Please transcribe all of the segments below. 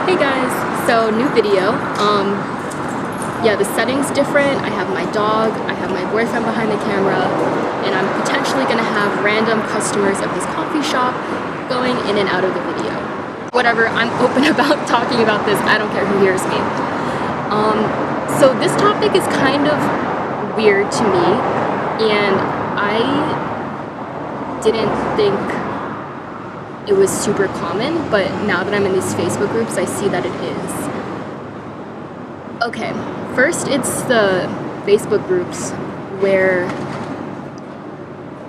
Hey guys, so new video. Yeah, the setting's different. I have my dog, I have my boyfriend behind the camera, and I'm potentially gonna have random customers of this coffee shop going in and out of the video. Whatever, I'm open about talking about this. I don't care who hears me. So this topic is kind of weird to me, and I didn't think it was super common, but now that I'm in these Facebook groups, I see that it is. Okay, first it's the Facebook groups where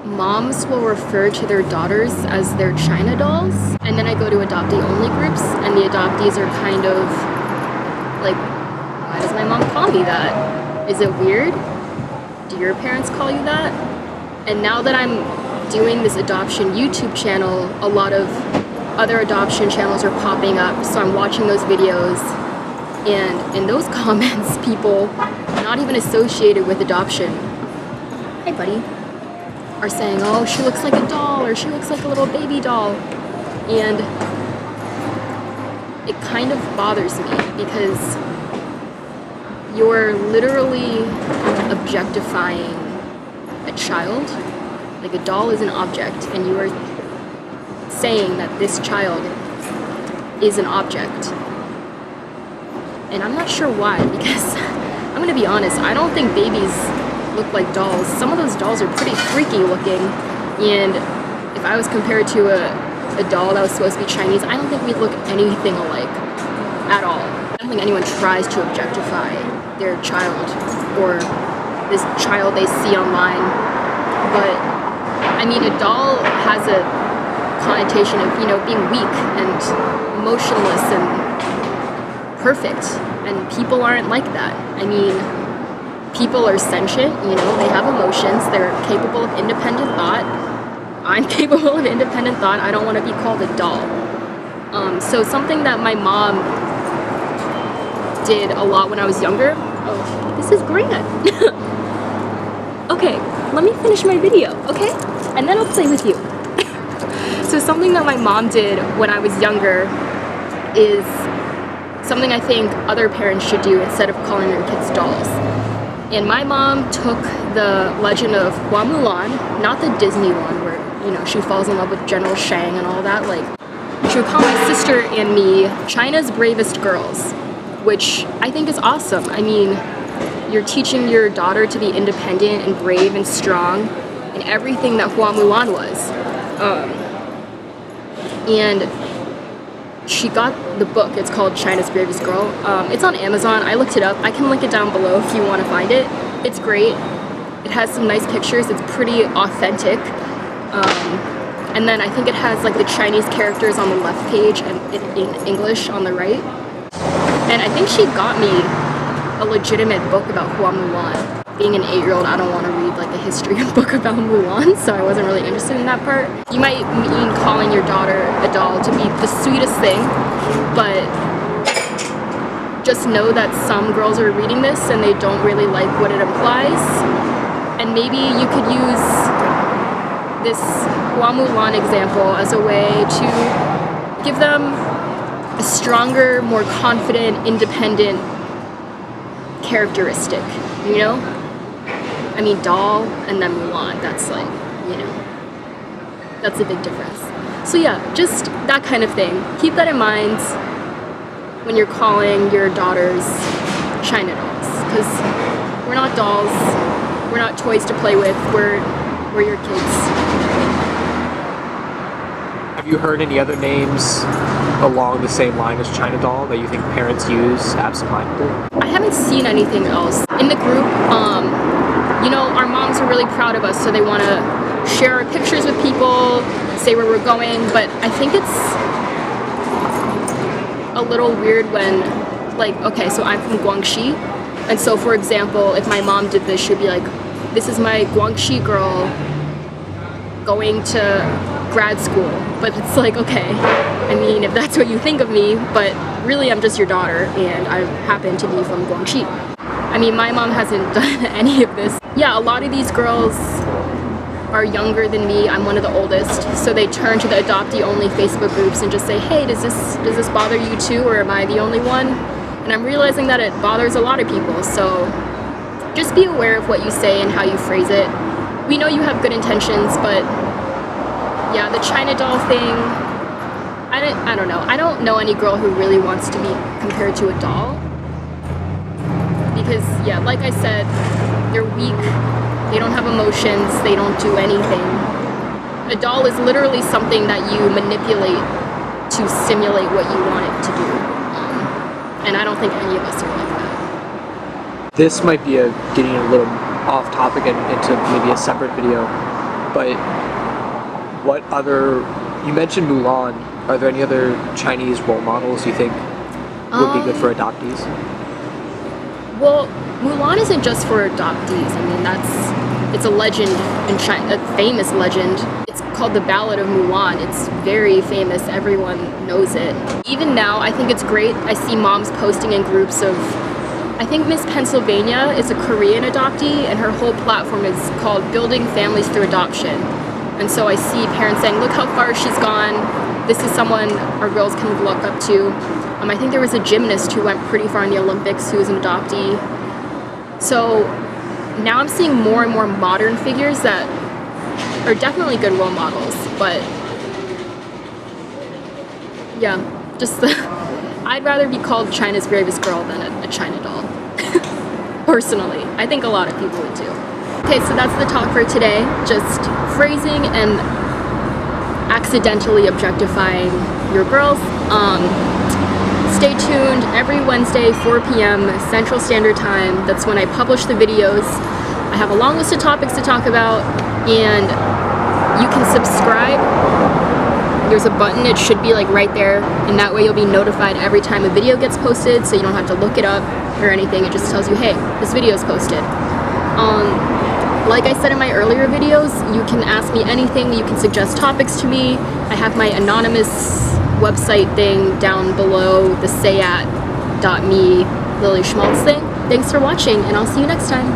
moms will refer to their daughters as their China dolls, and then I go to adoptee-only groups, and the adoptees are kind of like, why does my mom call me that? Is it weird? Do your parents call you that? And now that I'm doing this adoption YouTube channel, a lot of other adoption channels are popping up, so I'm watching those videos, and in those comments, people not even associated with adoption, hey buddy, are saying, oh, she looks like a doll, or she looks like a little baby doll. And it kind of bothers me because you're literally objectifying a child. Like, a doll is an object, and you are saying that this child is an object. And I'm not sure why, because I'm gonna be honest, I don't think babies look like dolls. Some of those dolls are pretty freaky looking, and if I was compared to a doll that was supposed to be Chinese, I don't think we'd look anything alike at all. I don't think anyone tries to objectify their child or this child they see online, but I mean, a doll has a connotation of, you know, being weak and emotionless and perfect, and people aren't like that. I mean, people are sentient, you know, they have emotions, they're capable of independent thought. I'm capable of independent thought. I don't want to be called a doll. So something that my mom did a lot when I was younger, oh, this is grand. Okay, let me finish my video, okay? And then I'll play with you. So something that my mom did when I was younger is something I think other parents should do instead of calling their kids dolls. And my mom took the legend of Hua Mulan, not the Disney one where, you know, she falls in love with General Shang and all that. Like, she would call my sister and me China's bravest girls, which I think is awesome. I mean, you're teaching your daughter to be independent and brave and strong and everything that Hua Mulan was. And she got the book. It's called China's Bravest Girl. It's on Amazon. I looked it up. I can link it down below if you want to find it. It's great. It has some nice pictures. It's pretty authentic. And then I think it has like the Chinese characters on the left page and in English on the right. And I think she got me a legitimate book about Hua Mulan. Being an 8-year-old, I don't want to read like a history book about Mulan, so I wasn't really interested in that part. You might mean calling your daughter a doll to be the sweetest thing, but just know that some girls are reading this and they don't really like what it implies. And maybe you could use this Hua Mulan example as a way to give them a stronger, more confident, independent characteristic, you know? I mean, doll and then Mulan, that's like, you know, that's a big difference. So yeah, just that kind of thing. Keep that in mind when you're calling your daughters China dolls, because we're not dolls, we're not toys to play with, we're your kids. Have you heard any other names along the same line as China doll that you think parents use absentmindedly? I haven't seen anything else. In the group, you know, our moms are really proud of us, so they want to share our pictures with people, say where we're going, but I think it's a little weird when, like, okay, so I'm from Guangxi, and so, for example, if my mom did this, she'd be like, this is my Guangxi girl going to grad school, but it's like, okay, I mean, if that's what you think of me, but really I'm just your daughter, and I happen to be from Guangxi. I mean, my mom hasn't done any of this. Yeah, a lot of these girls are younger than me. I'm one of the oldest, so they turn to the adoptee-only Facebook groups and just say, hey, does this bother you too, or am I the only one? And I'm realizing that it bothers a lot of people, so just be aware of what you say and how you phrase it. We know you have good intentions, but yeah, the China doll thing, I don't know. I don't know any girl who really wants to be compared to a doll. Because, yeah, like I said, they're weak, they don't have emotions, they don't do anything. A doll is literally something that you manipulate to simulate what you want it to do. And I don't think any of us are like that. This might be getting a little off topic and into maybe a separate video, but what other, you mentioned Mulan, are there any other Chinese role models you think would be good for adoptees? Well, Mulan isn't just for adoptees. I mean, it's a legend in China, a famous legend. It's called the Ballad of Mulan. It's very famous, everyone knows it. Even now, I think it's great. I see moms posting in groups of, I think Miss Pennsylvania is a Korean adoptee, and her whole platform is called Building Families Through Adoption. And so I see parents saying, look how far she's gone. This is someone our girls can look up to. I think there was a gymnast who went pretty far in the Olympics who was an adoptee. So now I'm seeing more and more modern figures that are definitely good role models, but yeah, just I'd rather be called China's bravest girl than a China doll. Personally, I think a lot of people would too. Okay, so that's the talk for today. Just phrasing and accidentally objectifying your girls. Stay tuned every Wednesday, 4 p.m. Central Standard Time. That's when I publish the videos. I have a long list of topics to talk about, and you can subscribe. There's a button, it should be like right there, and that way you'll be notified every time a video gets posted, so you don't have to look it up or anything. It just tells you, hey, this video is posted. Like I said in my earlier videos, you can ask me anything, you can suggest topics to me. I have my anonymous website thing down below, the sayat.me Lilly Schmaltz thing. Thanks for watching, and I'll see you next time.